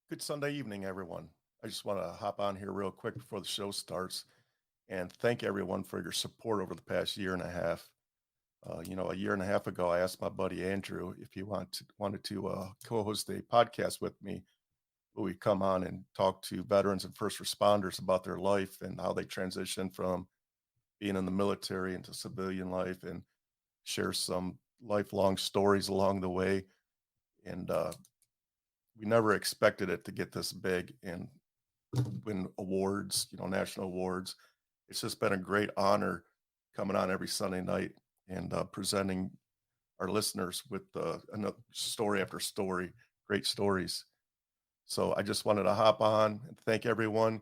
Good Sunday evening, everyone. I just want to hop on here real quick before the show starts and thank everyone for your support over the past year and a half. A year and a half ago, I asked my buddy Andrew if he wanted to co-host a podcast with me, where we come on and talk to veterans and first responders about their life and how they transition from being in the military into civilian life and share some lifelong stories along the way. And we never expected it to get this big and win awards, national awards. It's just been a great honor coming on every Sunday night and presenting our listeners with story after story, great stories. So I just wanted to hop on and thank everyone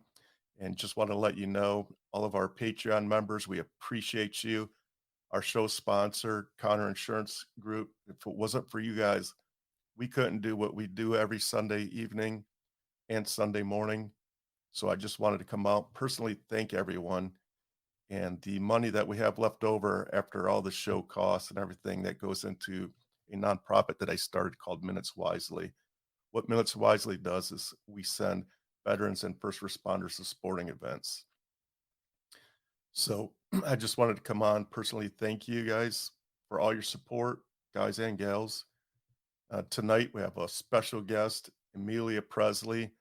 and just want to let you know, all of our Patreon members, we appreciate you. Our show sponsor, Connor Insurance Group, if it wasn't for you guys, we couldn't do what we do every Sunday evening and Sunday morning. So I just wanted to come out, personally thank everyone. And the money that we have left over after all the show costs and everything, that goes into a nonprofit that I started called Minutes Wisely. What Minutes Wisely does is we send veterans and first responders to sporting events. So I just wanted to come on, personally thank you guys for all your support, guys and gals. Tonight we have a special guest, Amelia Presley.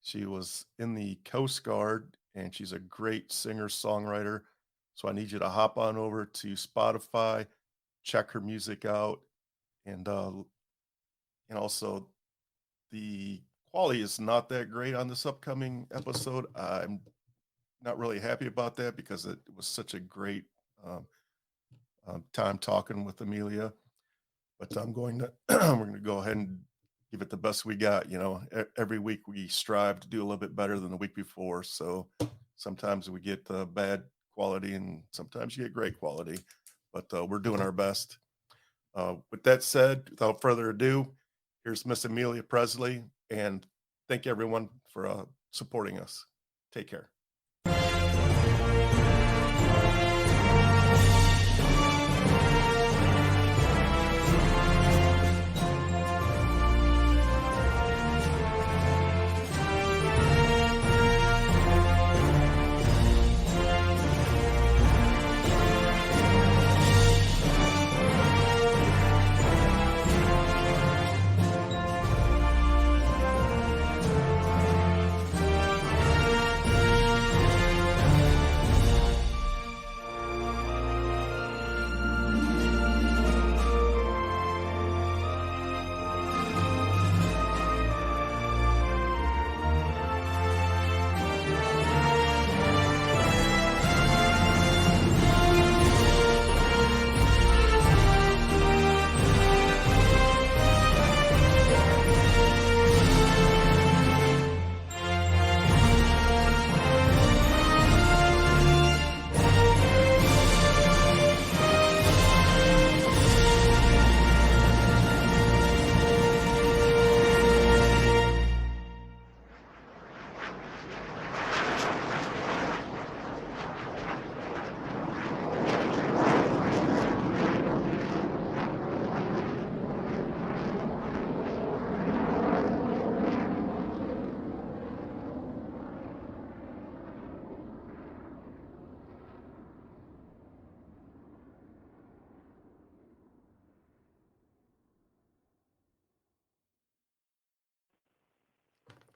She was in the Coast Guard and she's a great singer-songwriter. So I need you to hop on over to Spotify, check her music out, and also the quality is not that great on this upcoming episode. I'm not really happy about that because it was such a great time talking with Amelia. But I'm going to we're going to go ahead and give it the best we got. Every week we strive to do a little bit better than the week before. So sometimes we get bad quality and sometimes you get great quality, but we're doing our best. With that said, without further ado, here's Miss Amelia Presley, and thank everyone for supporting us. Take care.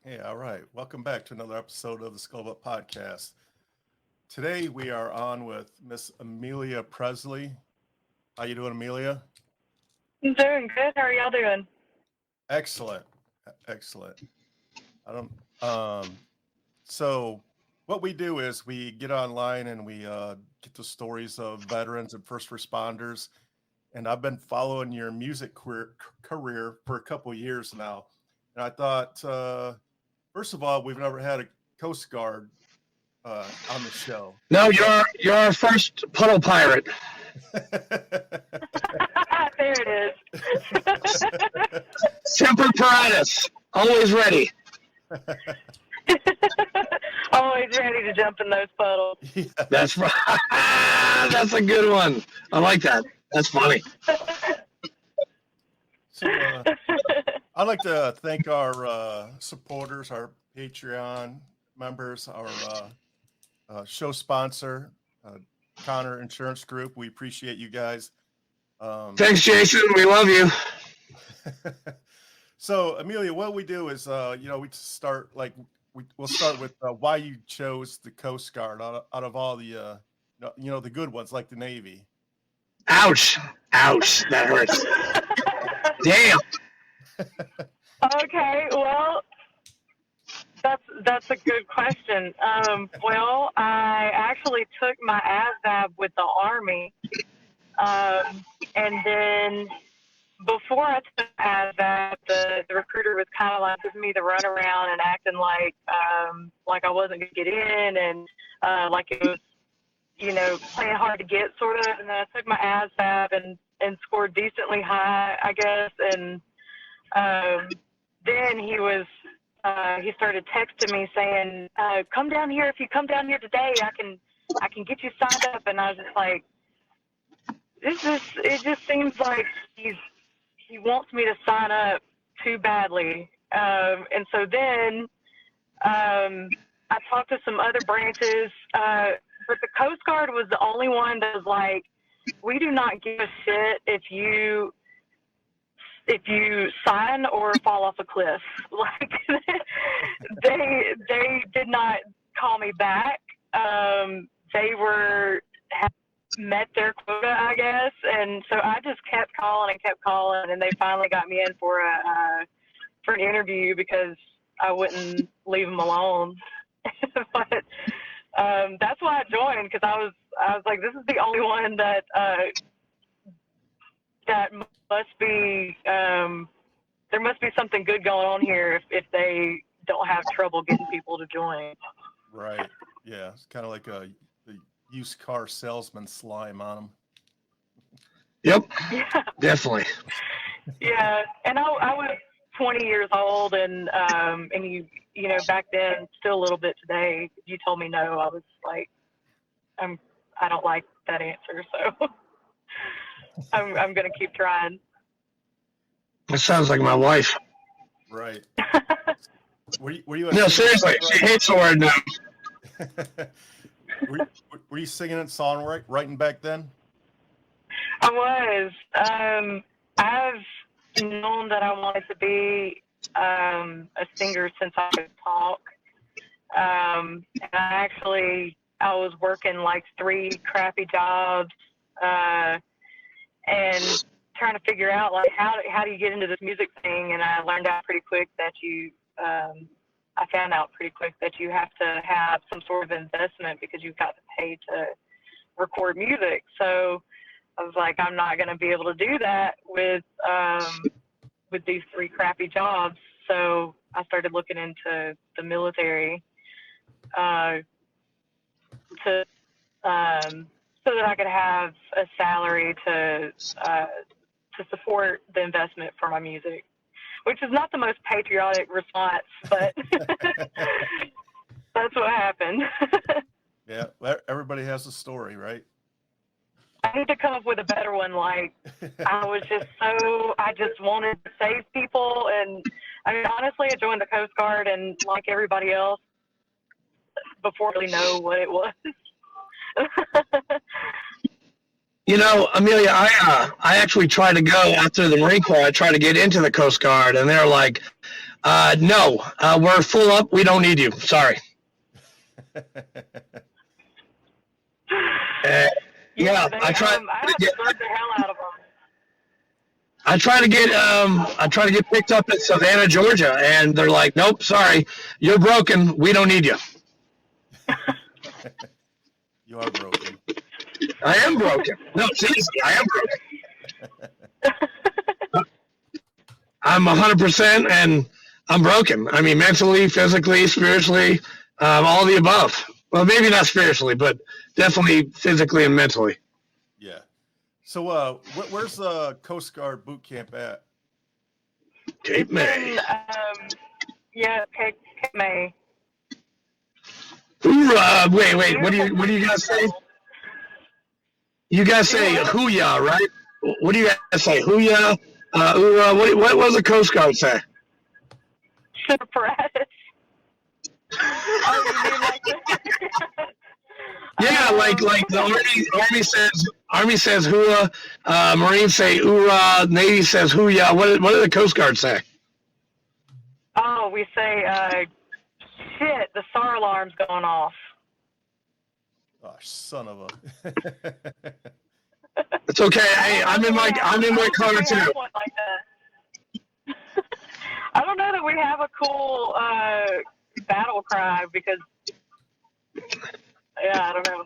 Hey, all right. Welcome back to another episode of the Skullbutt Podcast. Today we are on with Miss Amelia Presley. How you doing, Amelia? I'm doing good. How are y'all doing? Excellent. So what we do is we get online and we get the stories of veterans and first responders. And I've been following your music career for a couple of years now. And I thought, first of all, we've never had a Coast Guard on the show. No, you're our first puddle pirate. There it is. Semper Paratus, always ready. Always ready to jump in those puddles. Yeah. That's right. That's a good one. I like that. That's funny. So I'd like to thank our supporters, our Patreon members, our show sponsor, Connor Insurance Group. We appreciate you guys. Thanks, Jason. We love you. So, Amelia, what we do is, we start we'll start with why you chose the Coast Guard out of all the, the good ones like the Navy. Ouch. That hurts. Damn. Okay, well, that's a good question. Well, I actually took my ASVAB with the Army, and then before I took ASVAB, the recruiter was kind of like giving me the runaround and acting like I wasn't going to get in, and like it was, playing hard to get sort of. And then I took my ASVAB and scored decently high, I guess. And then he started texting me saying, "Come down here. If you come down here today, I can get you signed up." And I was just like, it just seems like he wants me to sign up too badly. And so then I talked to some other branches, but the Coast Guard was the only one that was like, "We do not give a shit if you sign or fall off a cliff." Like they did not call me back. They had met their quota, I guess, and so I just kept calling, and they finally got me in for an interview because I wouldn't leave them alone. But that's why I joined, because I was like, this is the only one that must be there must be something good going on here if they don't have trouble getting people to join. Right. Yeah. It's kind of like the used car salesman slime on them. Yep. Yeah. Definitely. Yeah. And I was 20 years old, and you back then, still a little bit today, if you told me no, I was like, I don't like that answer, so I'm going to keep trying. That sounds like my wife. Right. Were you No, seriously, she hates the word no. were you singing and songwriting back then? I was. I've known that I wanted to be a singer since I could talk. And I was working like 3 crappy jobs, and trying to figure out like how do you get into this music thing. And I learned out pretty quick that I found out pretty quick that you have to have some sort of investment because you've got to pay to record music. So I was like, I'm not going to be able to do that with these 3 crappy jobs. So I started looking into the military so that I could have a salary to support the investment for my music, which is not the most patriotic response, but that's what happened. Yeah, everybody has a story, right? I need to come up with a better one. Like, I just wanted to save people. And I mean, honestly, I joined the Coast Guard, and like everybody else, before I really know what it was. Amelia, I actually tried to go after the Marine Corps. I tried to get into the Coast Guard, and they're like, no, we're full up. We don't need you. Sorry. Yeah, I tried to get the hell out of them. I try to get picked up in Savannah, Georgia, and they're like, nope, sorry, you're broken. We don't need you. You are broken. I am broken. No, seriously, I am broken. I'm 100%, and I'm broken. I mean, mentally, physically, spiritually, all the above. Well, maybe not spiritually, but definitely physically and mentally. Yeah. So, where's the Coast Guard boot camp at? Cape May. Cape May. Wait. What do you guys say? You guys say hoo-yah, right? What do you guys say? Hoo-yah, What does the Coast Guard say? Surprise. Oh, you mean like Yeah, like the Army says hooah, Marines say oorah, Navy says hooyah. What do the Coast Guard say? Oh, we say, shit, the SAR alarm's going off. Oh, son of a. It's okay. Hey, I'm in my car too. Like I don't know that we have a cool battle cry because, yeah, I don't know.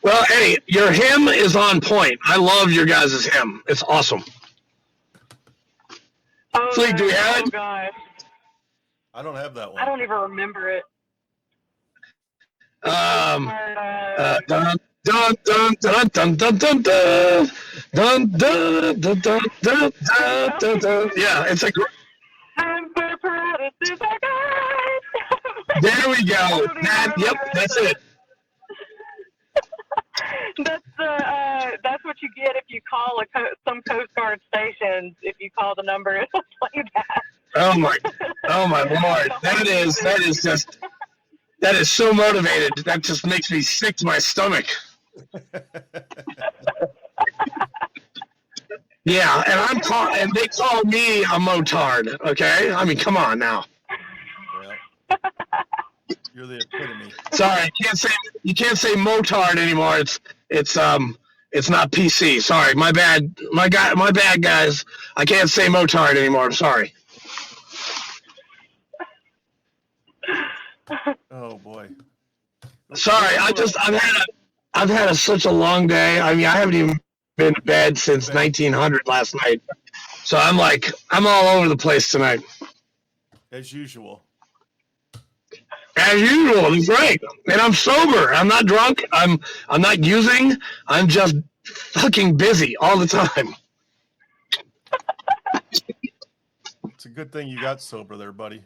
Well, hey, your hymn is on point. I love your guys' hymn. It's awesome. Oh, Fleek, do we have it? Oh, gosh. I don't have that one. I don't even remember it. Dun dun dun dun dun dun dun dun dun dun dun dun dun dun dun. Yeah, it's like. There we go. Yep, that's it. That's what you get if you call some Coast Guard stations. If you call the number, it'll play that. Oh my Lord! That is so motivated. That just makes me sick to my stomach. Yeah, and they call me a motard. Okay, I mean, come on now. Yeah. You're the epitome. Sorry, you can't say motard anymore. It's not PC. Sorry, my bad, guys. I can't say motard anymore. I'm sorry. Oh boy. Sorry, I've had such a long day. I mean, I haven't even been to bed since 1900 last night. So I'm all over the place tonight. As usual. As usual, it's great. And I'm sober. I'm not drunk. I'm not using. I'm just fucking busy all the time. It's a good thing you got sober there, buddy.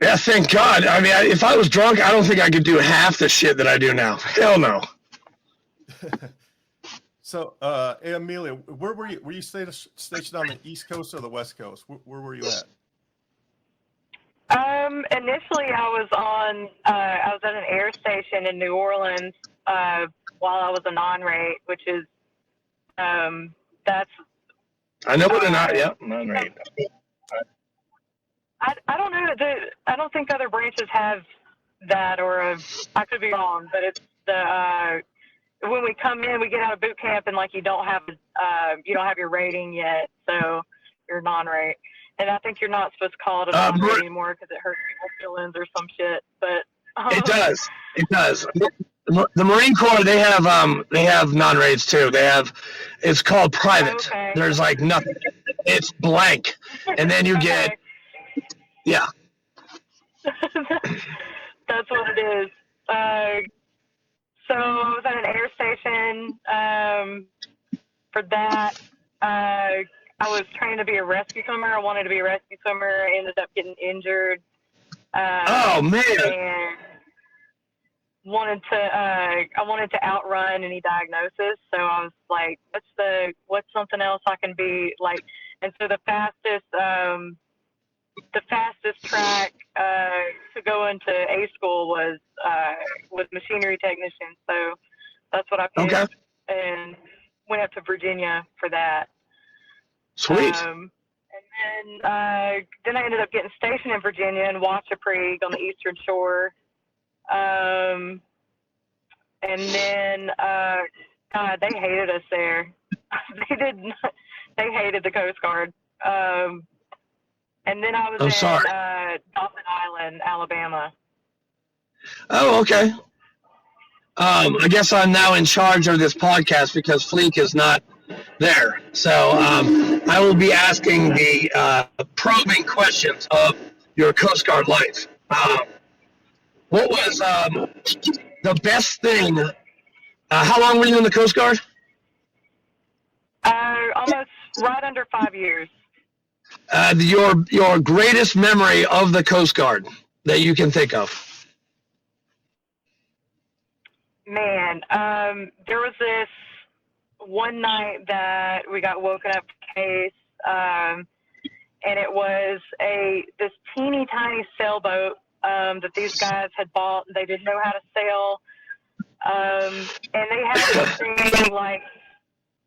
Yeah, thank God. I mean, if I was drunk, I don't think I could do half the shit that I do now. Hell no. So, hey, Amelia, where were you? Were you stationed on the East Coast or the West Coast? Where were you at? Initially, I was at an air station in New Orleans while I was a non-rate, which is that's. I know what non-rate. I don't know. I don't think other branches have that, or I could be wrong, but it's the when we come in, we get out of boot camp and like you don't have your rating yet, so you're non-rate. And I think you're not supposed to call it a non-rate anymore because it hurts people's feelings or some shit. But it does. It does. The Marine Corps, they have non-rates too. It's called private. Okay. There's like nothing. It's blank, and then you get. Yeah. That's what it is. So I was at an air station for that. I was trying to be a rescue swimmer. I wanted to be a rescue swimmer. I ended up getting injured. Oh, man. And I wanted to outrun any diagnosis. So I was like, what's something else I can be like? And so the fastest track to go into A school was machinery technician. So that's what I picked, and went up to Virginia for that. Sweet. And then I ended up getting stationed in Virginia in Wachapreague on the Eastern Shore. And then God, they hated us there. They hated the Coast Guard. And then I was in Dawson Island, Alabama. Oh, okay. I guess I'm now in charge of this podcast because Fleek is not there. So I will be asking the probing questions of your Coast Guard life. What was the best thing? How long were you in the Coast Guard? Almost right under 5 years. Your greatest memory of the Coast Guard that you can think of? Man, there was this one night that we got woken up to case, and it was this teeny tiny sailboat that these guys had bought. They didn't know how to sail, and they had this thing like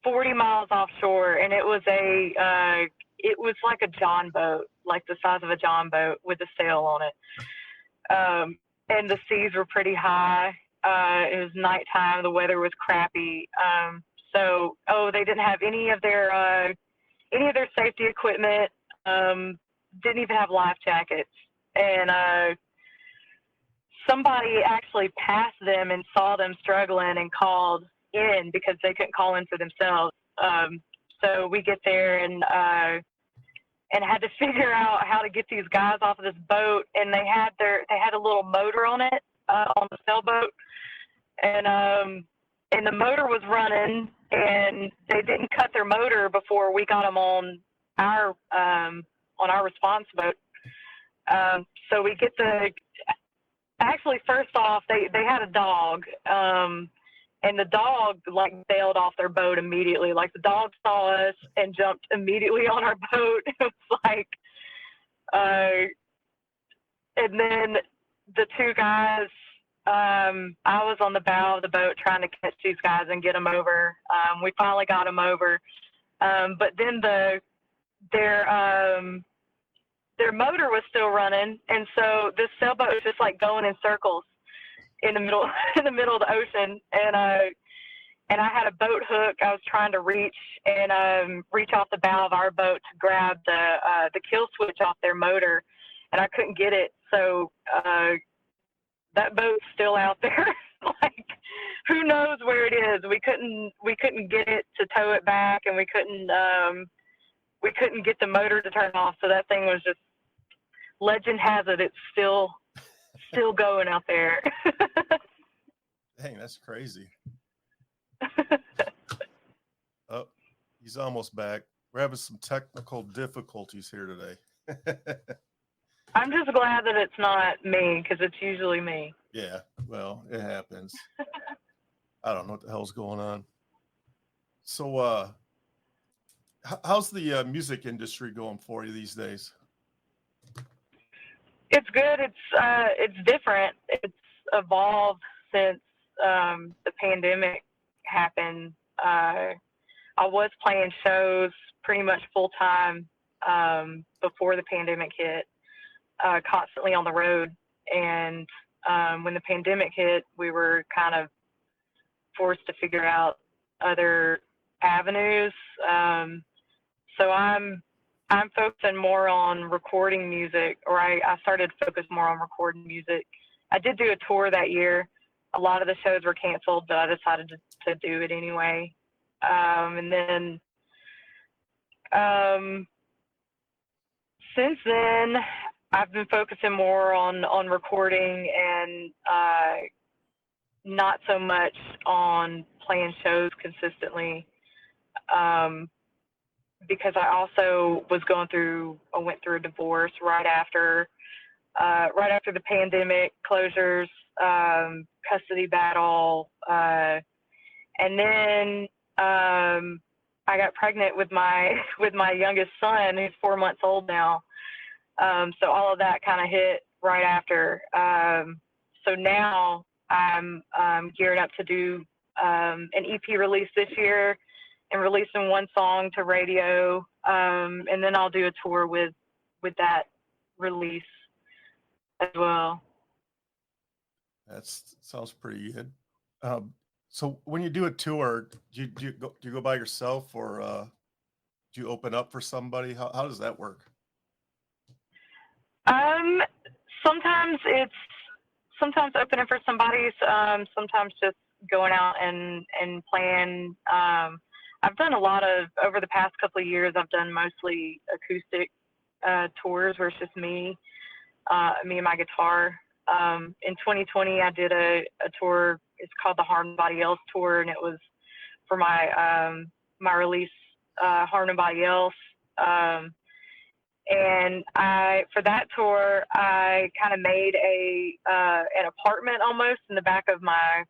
40 miles offshore, and it was like a John boat, like the size of a John boat with a sail on it. And the seas were pretty high. It was nighttime. The weather was crappy. So they didn't have any of their safety equipment. Didn't even have life jackets. And somebody actually passed them and saw them struggling and called in because they couldn't call in for themselves. So we get there and had to figure out how to get these guys off of this boat. And they had a little motor on it, on the sailboat. And the motor was running, and they didn't cut their motor before we got them on our response boat. So we get actually, first off, they had a dog, and the dog like bailed off their boat immediately. Like the dog saw us and jumped immediately on our boat. It was like, and then the two guys, I was on the bow of the boat trying to catch these guys and get them over. We finally got them over. But then their motor was still running, and so this sailboat was just like going in circles in the middle of the ocean. And I had a boat hook. I was trying to reach off the bow of our boat to grab the kill switch off their motor, and I couldn't get it. So that boat's still out there. Like, who knows where it is? We couldn't get it to tow it back, and we couldn't get the motor to turn off. So that thing was just, legend has it, it's still going out there. Dang, that's crazy. Oh, he's almost back. We're having some technical difficulties here today. I'm just glad that it's not me, because it's usually me. Yeah, well, it happens. I don't know what the hell's going on. So, how's the music industry going for you these days? It's good. It's different. It's evolved since the pandemic happened. I was playing shows pretty much full time before the pandemic hit, constantly on the road. And when the pandemic hit, we were kind of forced to figure out other avenues. So I'm focusing more on recording music, or I started to focus more on recording music. I did do a tour that year. A lot of the shows were canceled, but I decided to do it anyway. And then since then, I've been focusing more on recording and not so much on playing shows consistently. Because I also went through a divorce right after the pandemic closures, custody battle, and then I got pregnant with my youngest son, who's 4 months old now. So all of that kind of hit right after. So now I'm gearing up to do an EP release this year, and releasing one song to radio, and then I'll do a tour with that release as well. That sounds pretty good. So when you do a tour, do you go by yourself, or do you open up for somebody? How does that work? Sometimes opening for somebody. Sometimes just going out and playing. I've done over the past couple of years, I've done mostly acoustic tours where it's just me and my guitar. In 2020, I did a tour. It's called the Harm Nobody Else Tour, and it was for my release, Harm Nobody Else. And for that tour, I kind of made an apartment almost in the back of my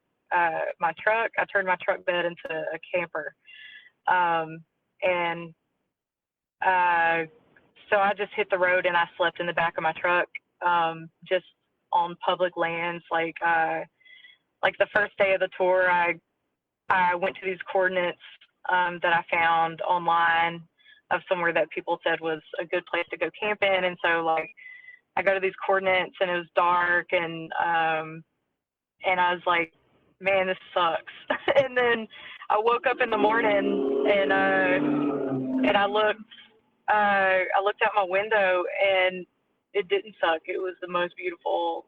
truck. I turned my truck bed into a camper. And so I just hit the road and I slept in the back of my truck, just on public lands. Like the first day of the tour, I went to these coordinates that I found online of somewhere that people said was a good place to go camping. And so like I go to these coordinates and it was dark, and I was like, man, this sucks. And then I woke up in the morning and I looked out my window and it didn't suck. It was the most beautiful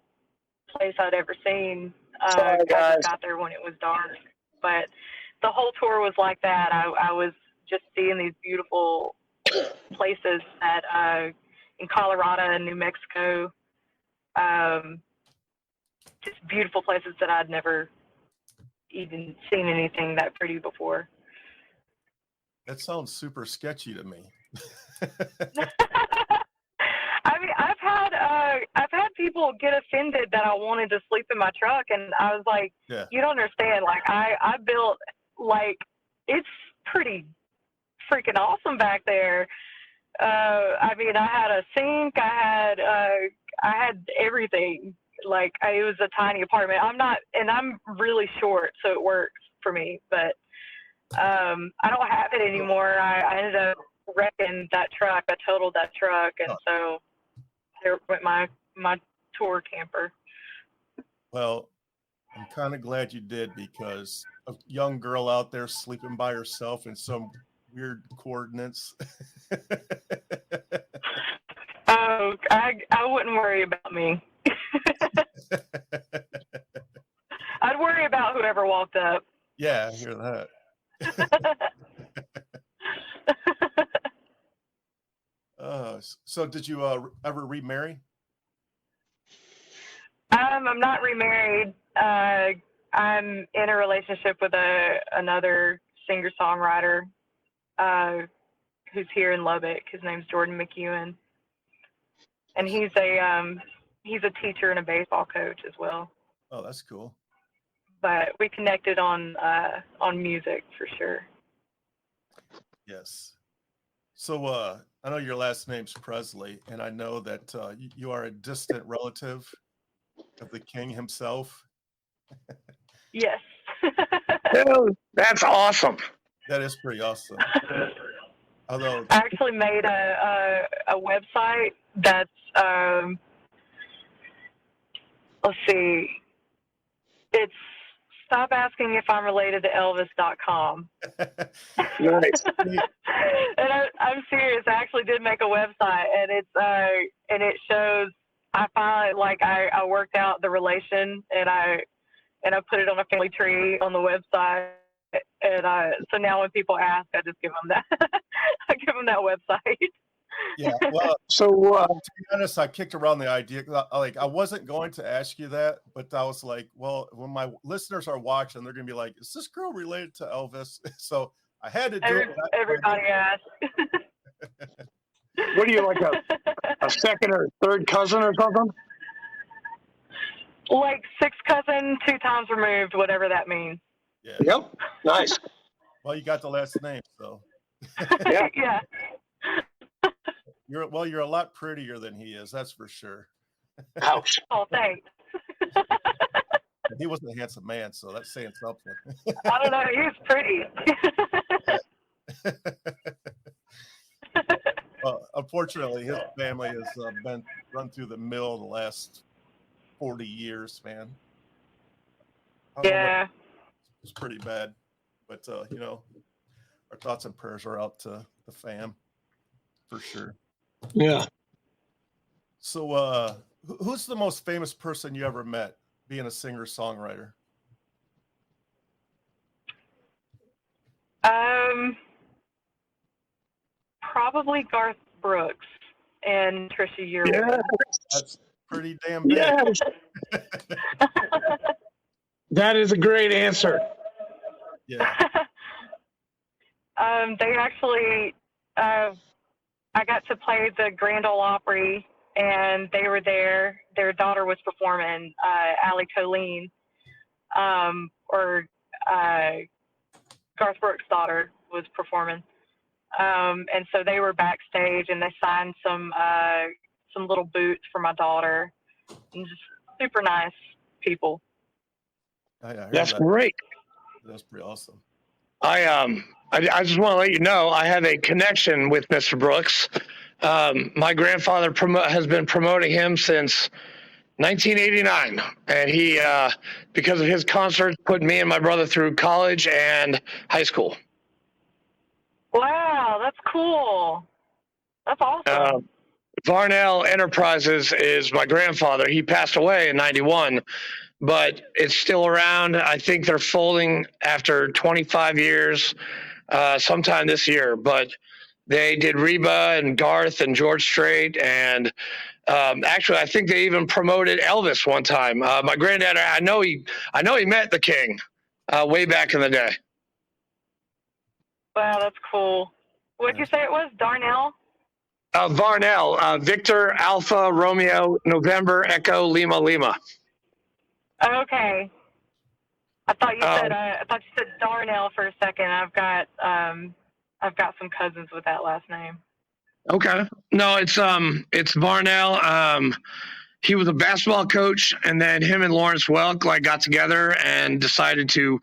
place I'd ever seen. Sorry, I guys. just got there when it was dark, but the whole tour was like that. I was just seeing these beautiful places in Colorado and New Mexico, just beautiful places that I'd never even seen anything that pretty before. That sounds super sketchy to me. I mean, I've had people get offended that I wanted to sleep in my truck, and I was like, Yeah. You don't understand. Like I built, like, it's pretty freaking awesome back there. I mean, I had a sink, I had everything. Like it was a tiny apartment. I'm really short, so it works for me, but I don't have it anymore. I ended up wrecking that truck. I totaled that truck, and so there went my tour camper. Well, I'm kind of glad you did, because a young girl out there sleeping by herself in some weird coordinates. Oh, I wouldn't worry about me. I'd worry about whoever walked up. Yeah, I hear that. So did you ever remarry? I'm not remarried. I'm in a relationship with another singer-songwriter who's here in Lubbock. His name's Jordan McEwen, and he's a teacher and a baseball coach as well. Oh, that's cool. But we connected on music for sure. Yes. So I know your last name's Presley, and I know that you are a distant relative of the king himself. Yes. Dude, that's awesome. That is pretty awesome. Although I actually made a website that's let's see, it's stop asking if I'm related to Elvis.com. Nice. And I'm serious. I actually did make a website, and it shows. I finally, like, I worked out the relation, and I put it on a family tree on the website, and so now when people ask, I just give them that. I give them that website. Yeah, well, So to be honest, I kicked around the idea. I wasn't going to ask you that, but I was like, well, when my listeners are watching, they're going to be like, is this girl related to Elvis? So I had to do it. Everybody asks. what are you, like a second or third cousin or something? Like sixth cousin, 2 times removed, whatever that means. Yeah. Yep. Nice. Well, you got the last name, so. Yeah. Yeah. You're a lot prettier than he is, that's for sure. Ouch. Oh, thanks. He wasn't a handsome man, so that's saying something. I don't know. He's pretty. Well, unfortunately, his family has been run through the mill the last 40 years, man. Yeah. It's pretty bad, but our thoughts and prayers are out to the fam, for sure. Yeah. So, who's the most famous person you ever met, being a singer-songwriter? Probably Garth Brooks and Trisha Yearwood. Yeah. That's pretty damn big. Yes. That is a great answer. Yeah. They actually, I got to play the Grand Ole Opry, and they were there. Their daughter was performing, Allie Colleen, or Garth Brooks' daughter was performing. And so they were backstage, and they signed some little boots for my daughter, and just super nice people. That's great. That's pretty awesome. I just want to let you know I have a connection with Mr. Brooks. My grandfather has been promoting him since 1989, and he, because of his concerts, put me and my brother through college and high school. Wow, that's cool. That's awesome. Varnell Enterprises is my grandfather. He passed away in 91, but it's still around. I think they're folding after 25 years, sometime this year. But they did Reba and Garth and George Strait, and actually, I think they even promoted Elvis one time. My granddad, I know he met the King way back in the day. Wow, that's cool. What'd you say it was? Darnell? Varnell, Victor, Alpha, Romeo, November, Echo, Lima, Lima. Okay. I thought you said Darnell for a second. I've got some cousins with that last name. Okay. No, it's Varnell. He was a basketball coach, and then him and Lawrence Welk got together and decided to,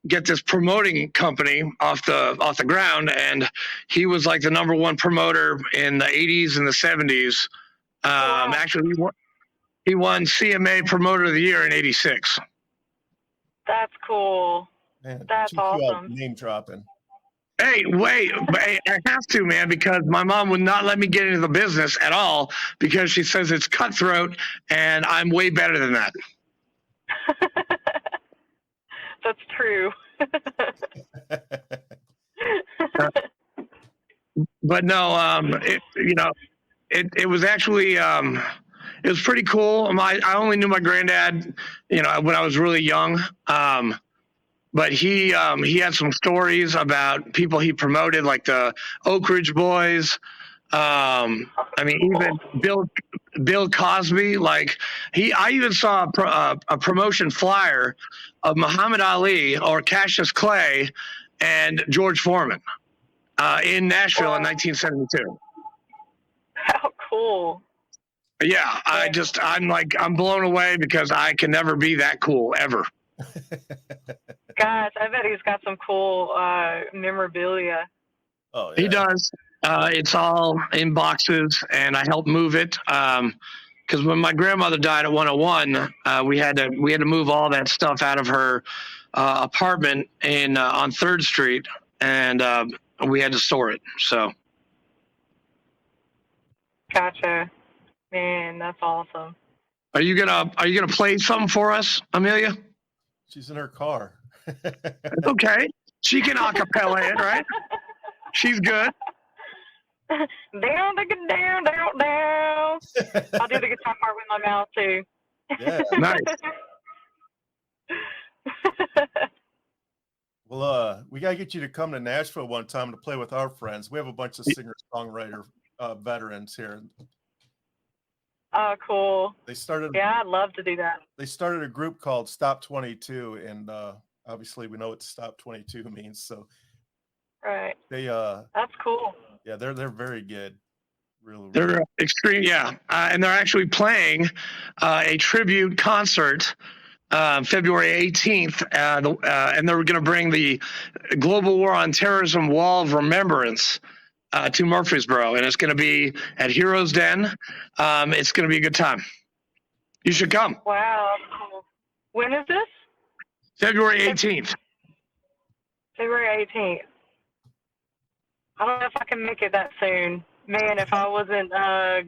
get this promoting company off the ground. And he was like the number one promoter in the 80s and the 70s. Wow. Actually, he won CMA Promoter of the Year in '86. That's cool. Man, That's awesome. Name dropping. Hey, wait, I have to, man, because my mom would not let me get into the business at all because she says it's cutthroat, and I'm way better than that. That's true. But no, it was actually, it was pretty cool. I only knew my granddad, when I was really young. But he had some stories about people he promoted, like the Oak Ridge Boys. Even Bill Cosby. I even saw a promotion flyer of Muhammad Ali or Cassius Clay and George Foreman in Nashville in 1972. How cool. Yeah, I'm blown away because I can never be that cool ever. Gosh, I bet he's got some cool memorabilia. Oh, yeah. He does. It's all in boxes, and I helped move it. Because when my grandmother died at 101, we had to move all that stuff out of her apartment on 3rd Street, and we had to store it. So. Gotcha, man. That's awesome. Are you gonna play something for us, Amelia? She's in her car. Okay, she can acapella it, right? She's good. Down, down, down, down. I'll do the guitar part with my mouth too. Yeah. Nice. Well, we gotta get you to come to Nashville one time to play with our friends. We have a bunch of singer-songwriter veterans here. Oh, cool. They started. Yeah, I'd love to do that. They started a group called Stop 22, and obviously we know what Stop 22 means. So, right. They that's cool. Yeah, they're very good. Really. They're extreme, yeah, and they're actually playing a tribute concert February 18th, and they're going to bring the Global War on Terrorism Wall of Remembrance to Murfreesboro, and it's going to be at Heroes Den. It's going to be a good time. You should come. Wow, cool. When is this? February 18th. February 18th. I don't know if I can make it that soon. Man, if I wasn't a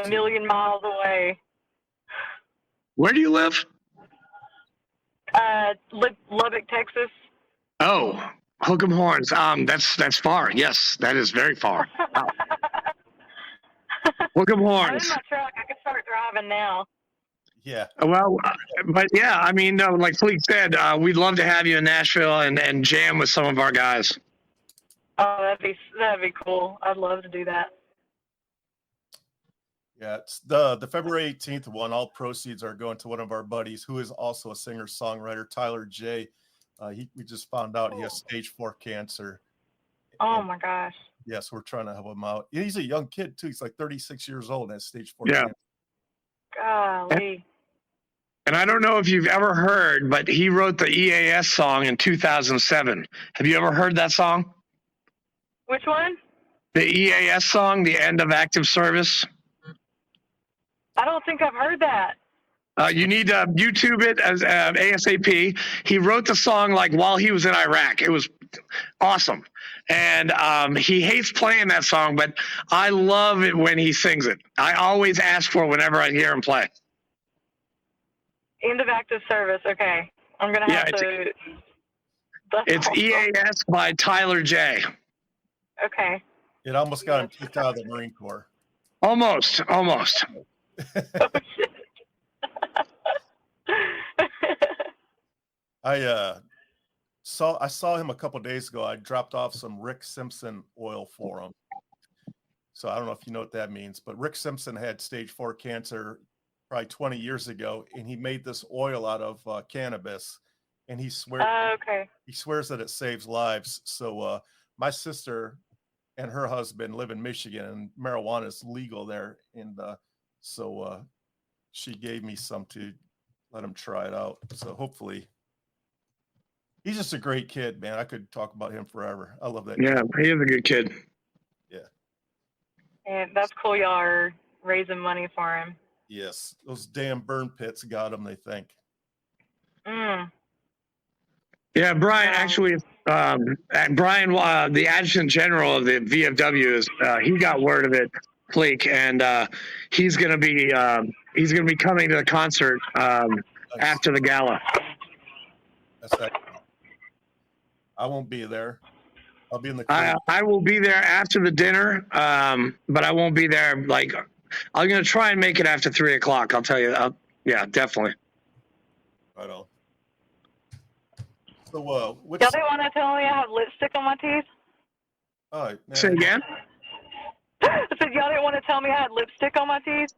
million miles away. Where do you live? Lubbock, Texas. Oh, Hook 'em Horns. That's far. Yes, that is very far. Wow. Hook 'em Horns. I'm in my truck. I can start driving now. Yeah. Well, but yeah, no, like Fleet said, we'd love to have you in Nashville and jam with some of our guys. Oh, that'd be cool. I'd love to do that. Yeah, it's the February 18th one. All proceeds are going to one of our buddies who is also a singer-songwriter, Tyler J. We just found out he has stage 4 cancer. Oh And my gosh. yes, we're trying to help him out. He's a young kid too. He's like 36 years old and has stage 4 Yeah. cancer. Golly. And I don't know if you've ever heard, but he wrote the EAS song in 2007. Have you ever heard that song? Which one? The EAS song, the end of active service. I don't think I've heard that. You need to YouTube it as ASAP. He wrote the song like while he was in Iraq. It was awesome. And he hates playing that song, but I love it when he sings it. I always ask for it whenever I hear him play. End of active service. Okay. I'm going to have to. It's awesome. EAS by Tyler J. Okay. It almost got him kicked out of the Marine Corps. Almost. Oh, shit. I saw him a couple days ago. I dropped off some Rick Simpson oil for him. So I don't know if you know what that means, but Rick Simpson had stage 4 cancer probably 20 years ago, and he made this oil out of cannabis, and he swears that it saves lives. So my sister and her husband live in Michigan, and marijuana is legal there, and so she gave me some to let him try it out. So hopefully. He's just a great kid, man. I could talk about him forever. I love that. Yeah, kid. he is a good kid. Yeah. And that's cool. Y'all are raising money for him. Yes. Those damn burn pits got him, they think. Mm. Yeah, Brian, actually, Brian, the adjutant general of the VFW, is he got word of it, Fleek, and he's going to be coming to the concert after the gala. That's excellent. I won't be there. I'll be in the crowd. I will be there after the dinner, but I won't be there. Like, I'm going to try and make it after 3:00. I'll tell you. Yeah, definitely. Right on. So, Y'all didn't want to tell me I have lipstick on my teeth? all right, man. Say again? I said, y'all didn't want to tell me I had lipstick on my teeth?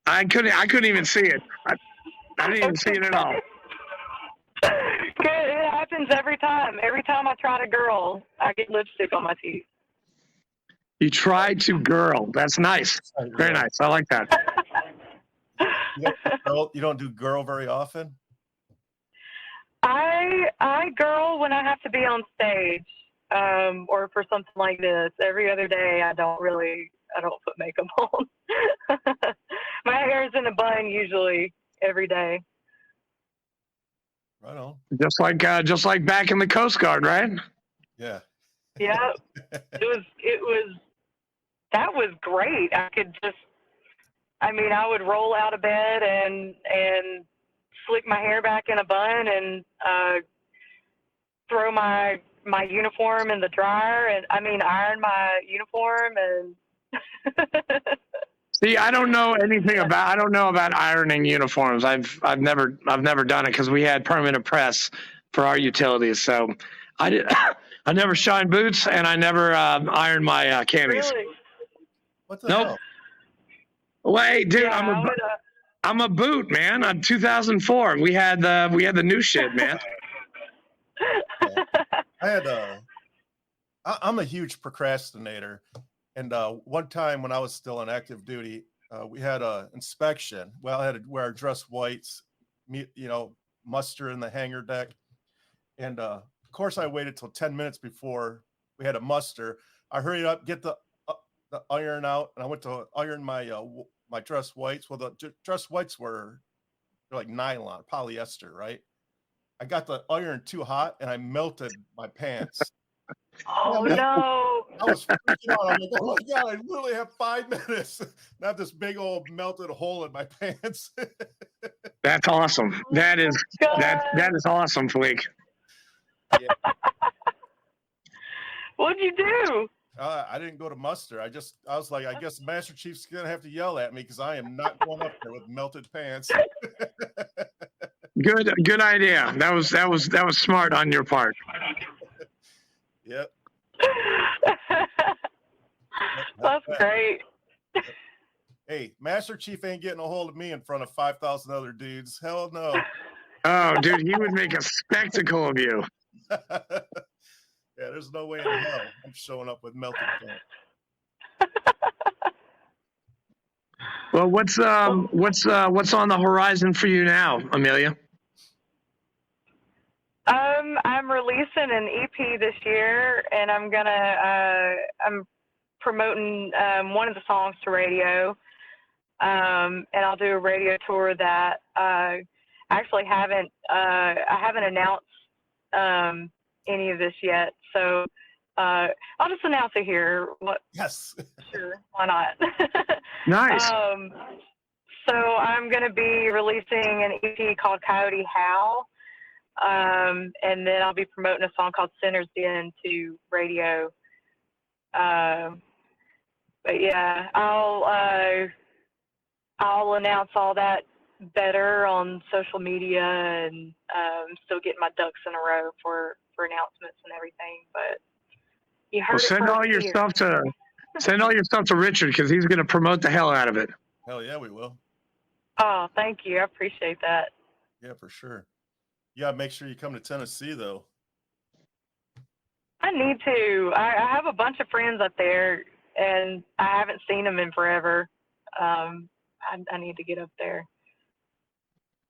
I couldn't even see it. I didn't even see it at all. It happens every time. Every time I try to girl, I get lipstick on my teeth. You tried to girl. That's nice. Very nice. I like that. You don't do girl very often? I girl when I have to be on stage, or for something like this. Every other day, I don't put makeup on. My hair is in a bun usually every day. Right on. Just like back in the Coast Guard, right? Yeah. Yeah. That was great. I would roll out of bed and slick my hair back in a bun and throw my uniform in the dryer and iron my uniform and See, I don't know about ironing uniforms. I've never done it because we had permanent press for our utilities. So I never shined boots and I never ironed my camis. Really? What the hell? Nope. Wait, dude, Yeah, I'm a boot, man. I'm 2004. We had the new shit, man. I'm a huge procrastinator. And one time when I was still on active duty, we had an inspection. Well, I had to wear our dress whites, muster in the hangar deck. And of course, I waited till 10 minutes before we had a muster. I hurried up, get the iron out, and I went to iron my my dress whites. Well, the dress whites they're like nylon, polyester, right? I got the iron too hot, and I melted my pants. Oh no! I was freaking out. I'm like, oh my God, I literally have 5 minutes. And I have this big old melted hole in my pants. That's awesome. That is awesome, Fleek. Yeah. What'd you do? I didn't go to muster. I was like, I guess Master Chief's gonna have to yell at me because I am not going up there with melted pants. Good idea. That was smart on your part. Yep. That's great. Hey, Master Chief ain't getting a hold of me in front of 5,000 other dudes. Hell no. Oh, dude, he would make a spectacle of you. Yeah, there's no way in hell I'm showing up with melted salt. Well, what's on the horizon for you now, Amelia? I'm releasing an EP this year, and I'm promoting one of the songs to radio, and I'll do a radio tour that I haven't announced any of this yet. So I'll just announce it here. Yes. Sure, why not? Nice. So I'm going to be releasing an EP called Coyote Howl. And then I'll be promoting a song called Sinner's Den to radio. But yeah, I'll announce all that better on social media, and still getting my ducks in a row for announcements and everything. But you heard Well, send all your stuff to Richard, because he's going to promote the hell out of it. Hell yeah, we will. Oh, thank you. I appreciate that. Yeah, for sure. You gotta make sure you come to Tennessee, though. I need to. I have a bunch of friends up there, and I haven't seen them in forever. I need to get up there.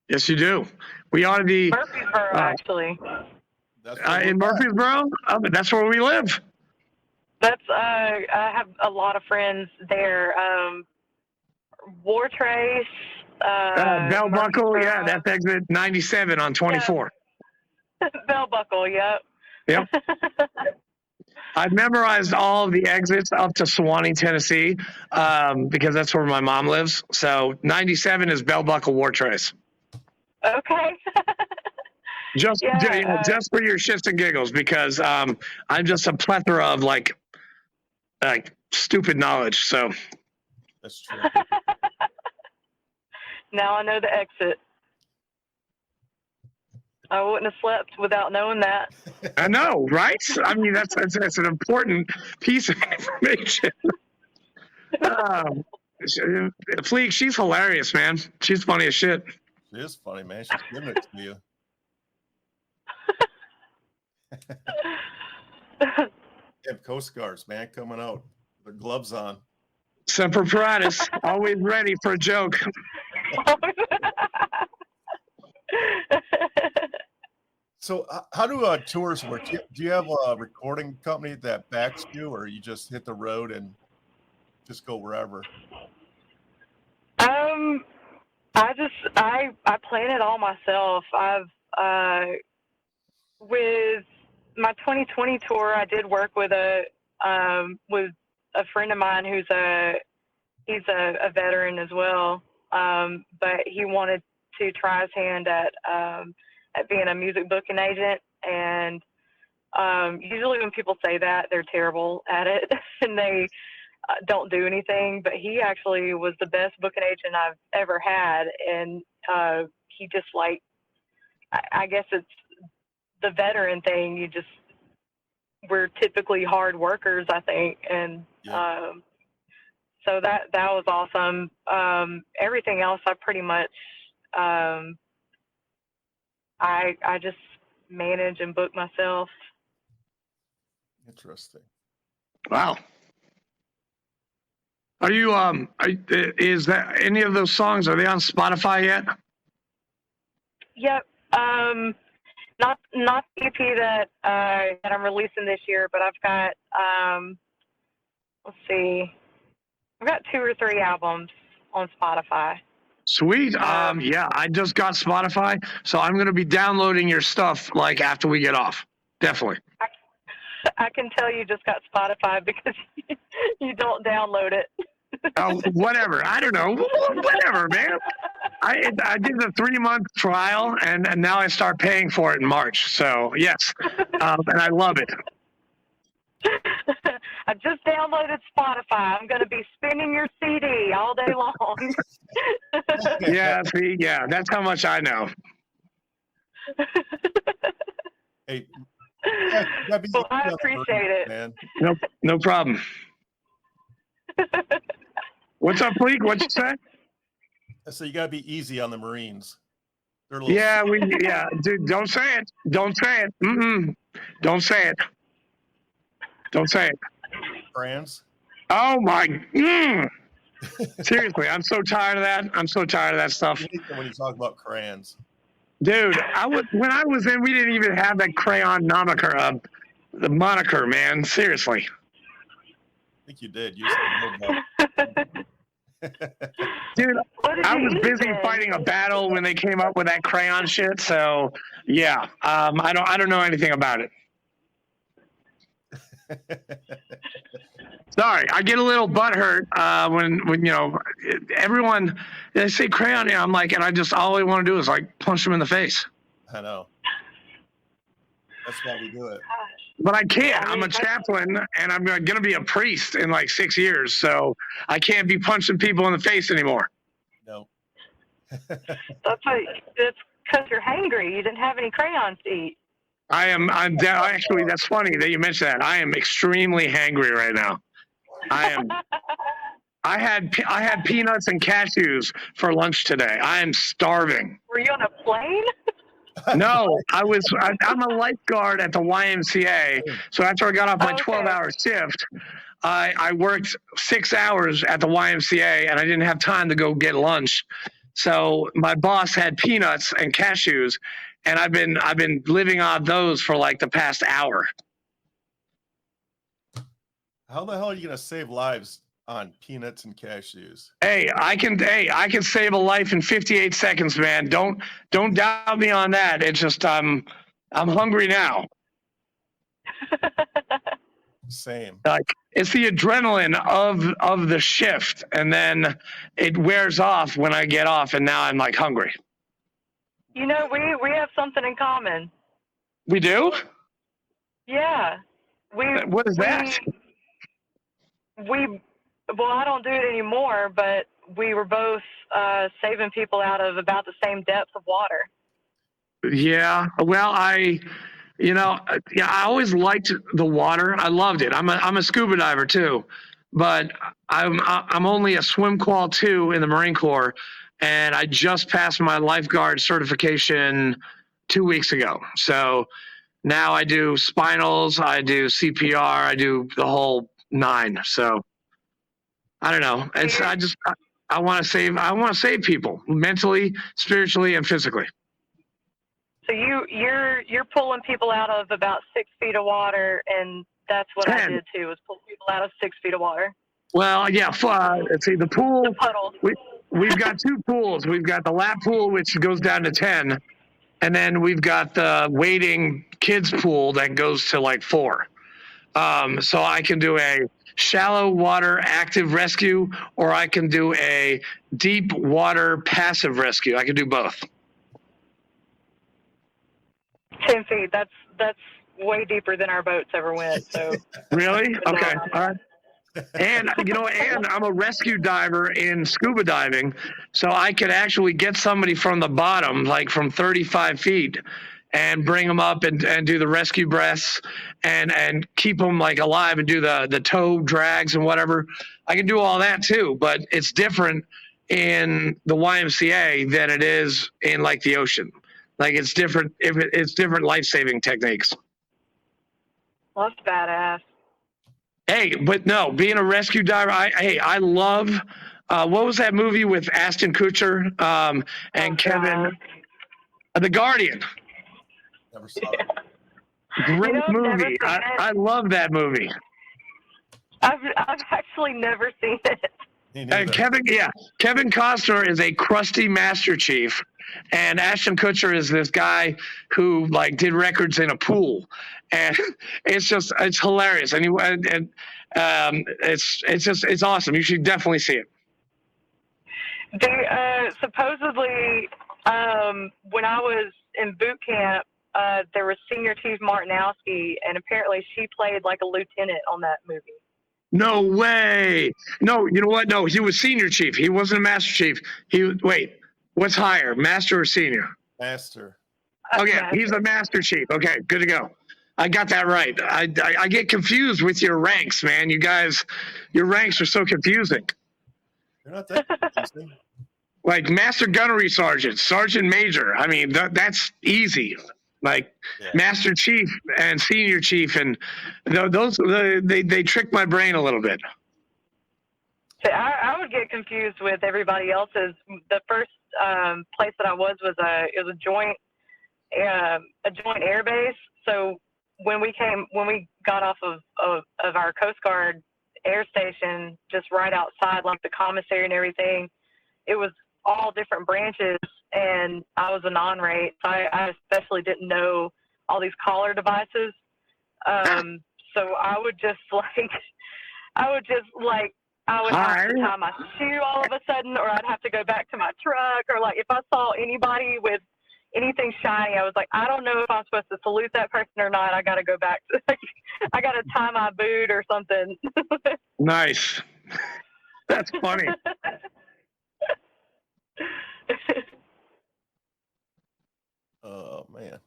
Yes, you do. We ought to be Murfreesboro, actually. in Murfreesboro. That's where we live. I have a lot of friends there. War Trace. Bell Buckle, yeah, that's exit 97 on 24. Yeah. Bell Buckle, yep. Yep. I've memorized all of the exits up to Sewanee, Tennessee, because that's where my mom lives. So 97 is Bell Buckle, War Trace. Okay. Just for your shits and giggles, because I'm just a plethora of like stupid knowledge. So That's true. Now I know the exit. I wouldn't have slept without knowing that. I know, right? I mean, that's an important piece of information. Fleek, she's hilarious, man. She's funny as shit. She is funny, man. She's giving it to you. They have Coast Guards, man, coming out. The gloves on. Semper Paratus, always ready for a joke. So how do tours work? Do you have a recording company that backs you, or you just hit the road and just go wherever? I plan it all myself. With my 2020 tour, I did work with a friend of mine he's a veteran as well. But he wanted to try his hand at being a music booking agent, and usually when people say that, they're terrible at it and they don't do anything. But he actually was the best booking agent I've ever had, and he just I guess it's the veteran thing. We're typically hard workers, I think, and Yeah. so that was awesome. Everything else, I pretty much I just manage and book myself. Interesting. Wow. Are you is that any of those songs, are they on Spotify yet? Yep. Not the EP that I'm releasing this year, but I've got let's see, I've got 2 or 3 albums on Spotify. Sweet. Yeah, I just got Spotify, so I'm gonna be downloading your stuff like after we get off. Definitely. I can tell you just got Spotify because you don't download it. Oh, whatever. I don't know. Whatever, man. I did the 3-month trial, and now I start paying for it in March. So yes, and I love it. I just downloaded Spotify. I'm going to be spinning your CD all day long. Yeah, see, yeah, that's how much I know. Hey, Well, I appreciate it. man. No problem. What's up, Fleek? What'd you say? So you got to be easy on the Marines. They're a little Yeah, dude, don't say it. Don't say it. Don't say it. Don't say it. crayons. Oh my. Seriously, I'm so tired of that. I'm so tired of that stuff. I hate that when you talk about crayons. Dude, when I was in, we didn't even have that crayon moniker, the moniker, man. Seriously. I think you did. You said Dude, I was busy fighting a battle when they came up with that crayon shit. So yeah, I don't know anything about it. Sorry, I get a little butthurt when you know everyone they say crayon. I'm like, and I just all I want to do is like punch them in the face. I know. That's why we do it. But I can't. I'm a chaplain, and I'm going to be a priest in like 6 years, so I can't be punching people in the face anymore. No. That's because you're hangry. You didn't have any crayons to eat. I'm actually. That's funny that you mentioned that. I am extremely hangry right now. I am. I had peanuts and cashews for lunch today. I am starving. Were you on a plane? No, I'm a lifeguard at the YMCA. So after I got off my 12-hour shift, I worked 6 hours at the YMCA, and I didn't have time to go get lunch. So my boss had peanuts and cashews, and I've been living on those for like the past hour. How the hell are you going to save lives on peanuts and cashews? Hey, I can save a life in 58 seconds, man. Don't doubt me on that. It's just I'm hungry now. Same. Like it's the adrenaline of the shift, and then it wears off when I get off, and now I'm like hungry. You know, we have something in common. We do? Yeah. What is that? Well, I don't do it anymore, but we were both saving people out of about the same depth of water. Yeah. Well, I always liked the water. I loved it. I'm a scuba diver too, but I'm only a swim qual 2 in the Marine Corps, and I just passed my lifeguard certification 2 weeks ago. So now I do spinals, I do CPR, I do the whole 9. So I don't know. I want to save people mentally, spiritually, and physically. So you're pulling people out of about 6 feet of water, and that's what 10. I did too, was pull people out of 6 feet of water. Well, yeah. Let's see, the pool. The puddles. We've got 2 pools. We've got the lap pool, which goes down to 10, and then we've got the wading kids pool that goes to like 4. So I can do a shallow water active rescue, or I can do a deep water passive rescue. I can do both. 10 feet. That's way deeper than our boats ever went. So Really? Okay. All right. And and I'm a rescue diver in scuba diving, so I could actually get somebody from the bottom, like from 35 feet, and bring them up and do the rescue breaths and keep them like alive and do the toe drags and whatever. I can do all that too, but it's different in the YMCA than it is in like the ocean. Like it's different. It's different life-saving techniques. well, that's badass. Hey, but no, being a rescue diver, I love. What was that movie with Ashton Kutcher and Kevin? The Guardian. Never saw it. Great movie. I love that movie. I've actually never seen it. And Kevin Costner is a crusty Master Chief, and Ashton Kutcher is this guy who like did records in a pool, and it's hilarious, and it's awesome. You should definitely see it. Supposedly, when I was in boot camp, there was Senior Chief Martinowski, and apparently she played like a lieutenant on that movie. No way. No, you know what? No, he was Senior Chief. He wasn't a Master Chief. What's higher, Master or Senior? Master. Okay, Master. he's a Master Chief. Okay, good to go. I got that right. I get confused with your ranks, man. You guys, your ranks are so confusing. You're not that confusing. like Master Gunnery Sergeant, Sergeant Major. I mean, that's easy. Like Master Chief and Senior Chief, and they trick my brain a little bit. So I would get confused with everybody else's. The first place that I was a joint air base. So when we got off of our Coast Guard air station, just right outside, like the commissary and everything, it was all different branches, and I was a non-rate, so I especially didn't know all these collar devices. So I would have to tie my shoe all of a sudden, or I'd have to go back to my truck, or like if I saw anybody with anything shiny, I was like, I don't know if I'm supposed to salute that person or not. I got to go back to, I got to tie my boot or something. Nice. That's funny. Oh man.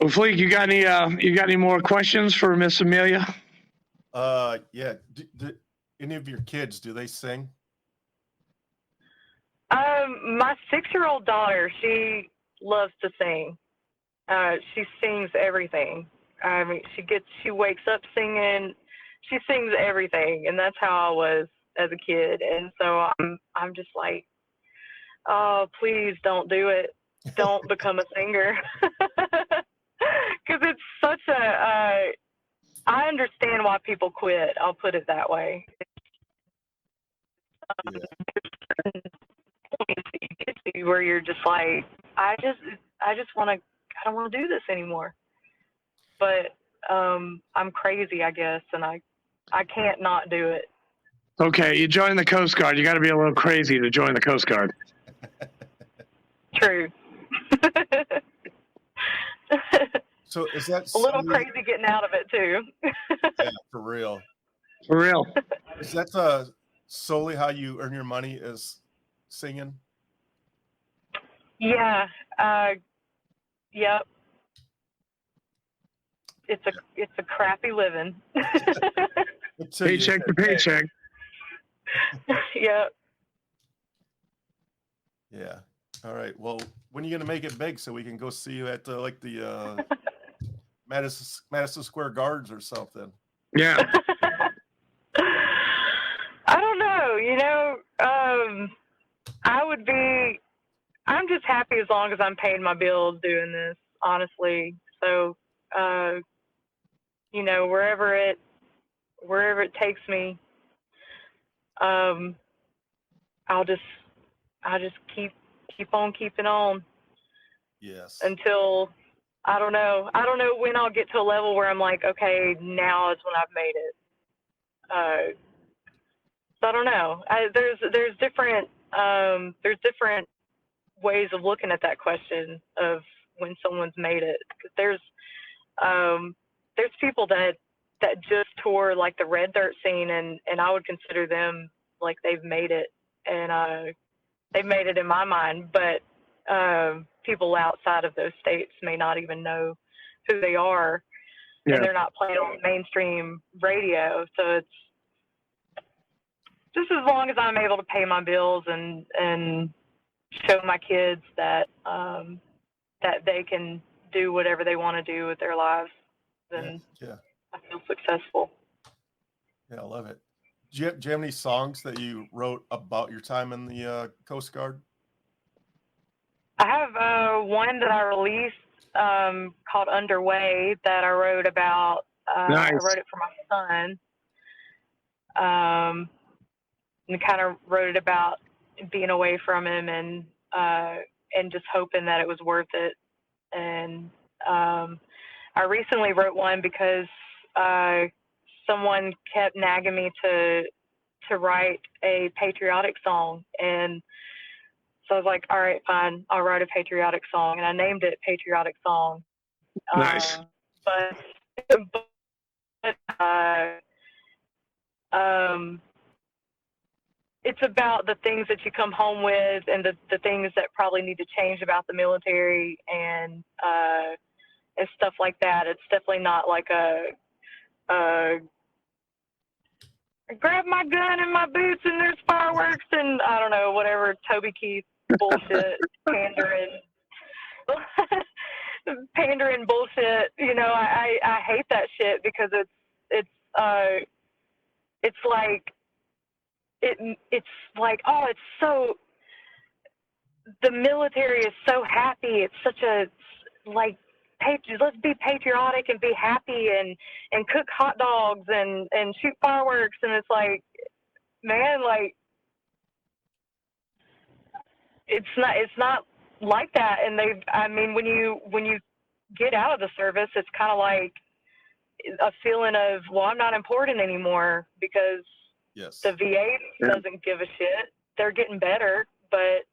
Well, Fleek, you got any more questions for Miss Amelia? Yeah. Do any of your kids, do they sing? My 6-year-old daughter, she loves to sing. She sings everything. I mean, she wakes up singing. She sings everything, and that's how I was as a kid. And so I'm just like, oh, please don't do it. Don't become a singer. Because it's such I understand why people quit. I'll put it that way. Where you're just like, I don't want to do this anymore. But I'm crazy, I guess, and I can't not do it. Okay, you join the Coast Guard. You got to be a little crazy to join the Coast Guard. True. So is that a little crazy getting out of it too? Yeah, for real. For real. Is that solely how you earn your money, is singing? Yeah. Yep. It's a crappy living. Paycheck to paycheck. Yep. Yeah. All right. Well, when are you gonna make it big so we can go see you at the Madison Square Gardens or something? Yeah. I don't know. I'm just happy as long as I'm paying my bills doing this, honestly. So, wherever it takes me, I'll just keep on keeping on. Yes. Until I don't know when I'll get to a level where I'm like, okay, now is when I've made it. So I don't know. There's different ways of looking at that question of when someone's made it. 'Cause there's people that just tour like the red dirt scene, and I would consider them like they've made it, and they've made it in my mind. But people outside of those states may not even know who they are, and they're not playing on mainstream radio. So it's just as long as I'm able to pay my bills and show my kids that that they can do whatever they want to do with their lives, then I feel successful. Yeah, I love it. Do you have any songs that you wrote about your time in the Coast Guard? I have one that I released called Underway that I wrote about. Nice. I wrote it for my son, and kind of wrote it about being away from him and just hoping that it was worth it. And I recently wrote one because someone kept nagging me to write a patriotic song, and so I was like, all right, fine, I'll write a patriotic song, and I named it Patriotic Song. Nice. It's about the things that you come home with, and the things that probably need to change about the military, and stuff like that. It's definitely not like a grab my gun and my boots and there's fireworks and I don't know, whatever Toby Keith bullshit, pandering, pandering bullshit. You know, I hate that shit because it's like it's like, oh, it's so, the military is so happy. It's such a, like, let's be patriotic and be happy and cook hot dogs and shoot fireworks. And it's like, man, like, it's not like that. And when you get out of the service, it's kind of like a feeling of, well, I'm not important anymore, because Yes. the VA doesn't give a shit. They're getting better, but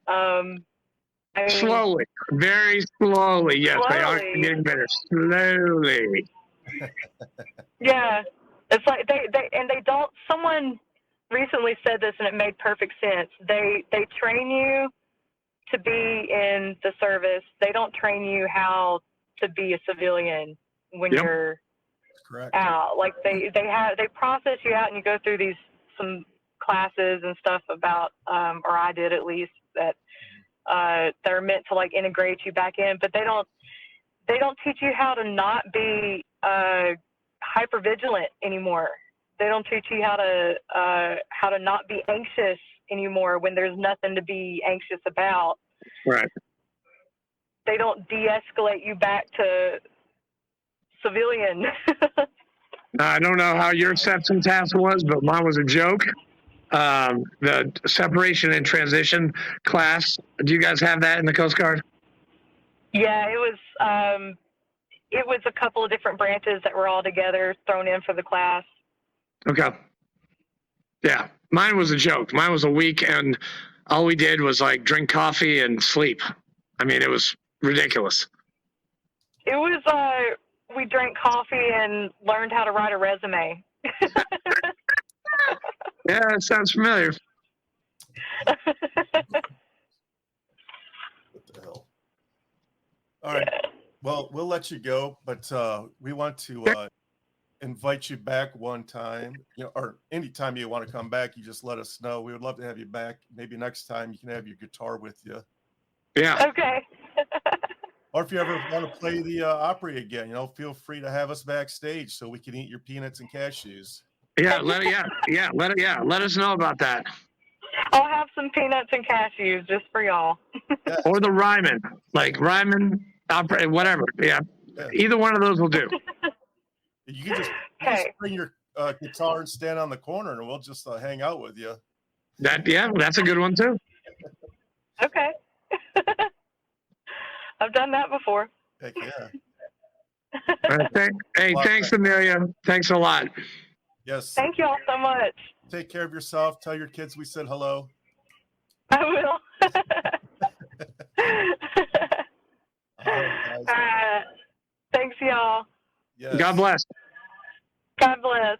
I mean, Slowly, very slowly. Yes, they are Slowly. getting better. Slowly. yeah, it's like they don't. Someone recently said this, and it made perfect sense. They train you to be in the service. They don't train you how to be a civilian when Yep. you're Correct. out. Like they process you out, and you go through some classes and stuff about, or I did at least, that they're meant to like integrate you back in, but they don't teach you how to not be hypervigilant anymore. They don't teach you how to not be anxious anymore when there's nothing to be anxious about. Right. They don't de-escalate you back to civilian. I don't know how your acceptance task was, but mine was a joke. The separation and transition class. Do you guys have that in the Coast Guard? Yeah, it was a couple of different branches that were all together thrown in for the class. Okay. Yeah, mine was a joke. Mine was a week, and all we did was like drink coffee and sleep. I mean, it was ridiculous. It was, we drank coffee and learned how to write a resume. Yeah, that sounds familiar. What the hell? All right. Well, we'll let you go, but we want to invite you back one time, or anytime you want to come back, you just let us know. We would love to have you back. Maybe next time you can have your guitar with you. Yeah. Okay. Oh, Or if you ever want to play the Opry again, feel free to have us backstage so we can eat your peanuts and cashews. Yeah, let us know about that. I'll have some peanuts and cashews just for y'all. Yeah. Or the Ryman, like Ryman, opera, whatever. Yeah. Either one of those will do. You can just bring your guitar and stand on the corner, and we'll just hang out with you. That's a good one too. Okay. I've done that before. Heck yeah. Thanks, Amelia. Thanks a lot. Yes. Thank you all so much. Take care of yourself. Tell your kids we said hello. I will. All right, guys. Thanks, y'all. Yes. God bless. God bless.